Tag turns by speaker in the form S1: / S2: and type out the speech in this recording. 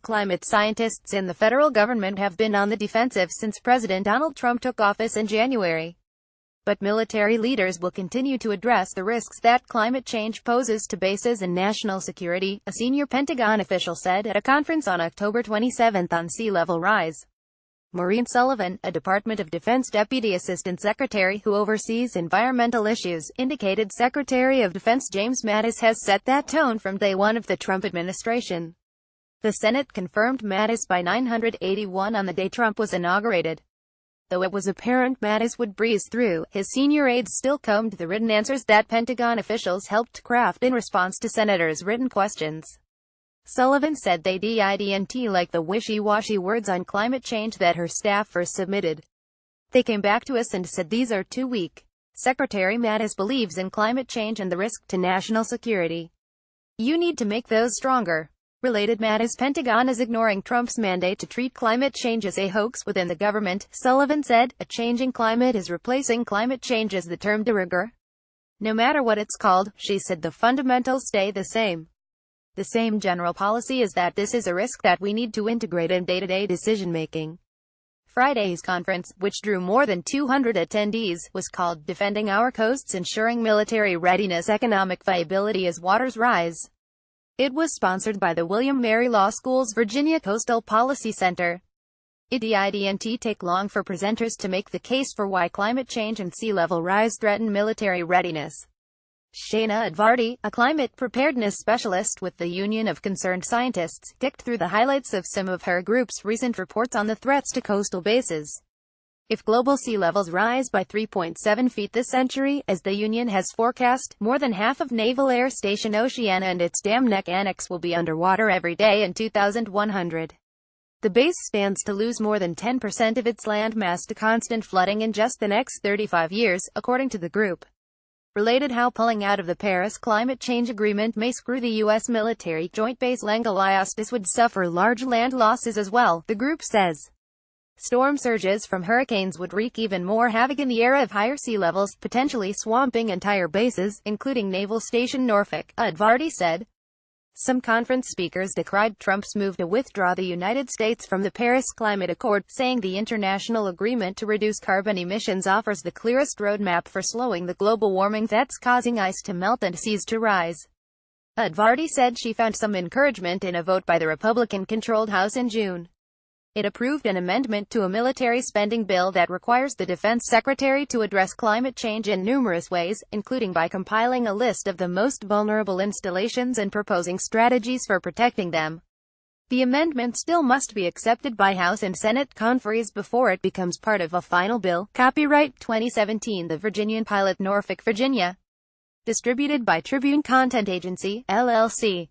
S1: Climate scientists in the federal government have been on the defensive since President Donald Trump took office in January. But military leaders will continue to address the risks that climate change poses to bases and national security, a senior Pentagon official said at a conference on October 27 on sea level rise. Maureen Sullivan, a Department of Defense Deputy Assistant Secretary who oversees environmental issues, indicated Secretary of Defense James Mattis has set that tone from day one of the Trump administration. The Senate confirmed Mattis by 981 on the day Trump was inaugurated. Though it was apparent Mattis would breeze through, his senior aides still combed the written answers that Pentagon officials helped craft in response to senators' written questions. Sullivan said they didn't like the wishy-washy words on climate change that her staff first submitted. They came back to us and said these are too weak. Secretary Mattis believes in climate change and the risk to national security. You need to make those stronger. Related Mattis' Pentagon is ignoring Trump's mandate to treat climate change as a hoax within the government, Sullivan said. A changing climate is replacing climate change as the term de rigueur. No matter what it's called, she said, the fundamentals stay the same. The same general policy is that this is a risk that we need to integrate in day-to-day decision-making. Friday's conference, which drew more than 200 attendees, was called Defending Our Coasts, Ensuring Military Readiness, Economic Viability as Waters Rise. It was sponsored by the William Mary Law School's Virginia Coastal Policy Center. It didn't take long for presenters to make the case for why climate change and sea level rise threaten military readiness. Shana Advarty, a climate preparedness specialist with the Union of Concerned Scientists, ticked through the highlights of some of her group's recent reports on the threats to coastal bases. If global sea levels rise by 3.7 feet this century, as the Union has forecast, more than half of Naval Air Station Oceana and its Dam Neck Annex will be underwater every day in 2100. The base stands to lose more than 10% of its land mass to constant flooding in just the next 35 years, according to the group. Related how pulling out of the Paris Climate Change Agreement may screw the U.S. military joint base Langley-Eustis would suffer large land losses as well, the group says. Storm surges from hurricanes would wreak even more havoc in the era of higher sea levels, potentially swamping entire bases, including Naval Station Norfolk, Advarty said. Some conference speakers decried Trump's move to withdraw the United States from the Paris Climate Accord, saying the international agreement to reduce carbon emissions offers the clearest roadmap for slowing the global warming that's causing ice to melt and seas to rise. Advarty said she found some encouragement in a vote by the Republican-controlled House in June. It approved an amendment to a military spending bill that requires the defense secretary to address climate change in numerous ways, including by compiling a list of the most vulnerable installations and proposing strategies for protecting them. The amendment still must be accepted by House and Senate conferees before it becomes part of a final bill. Copyright 2017 The Virginian Pilot, Norfolk, Virginia. Distributed by Tribune Content Agency, LLC.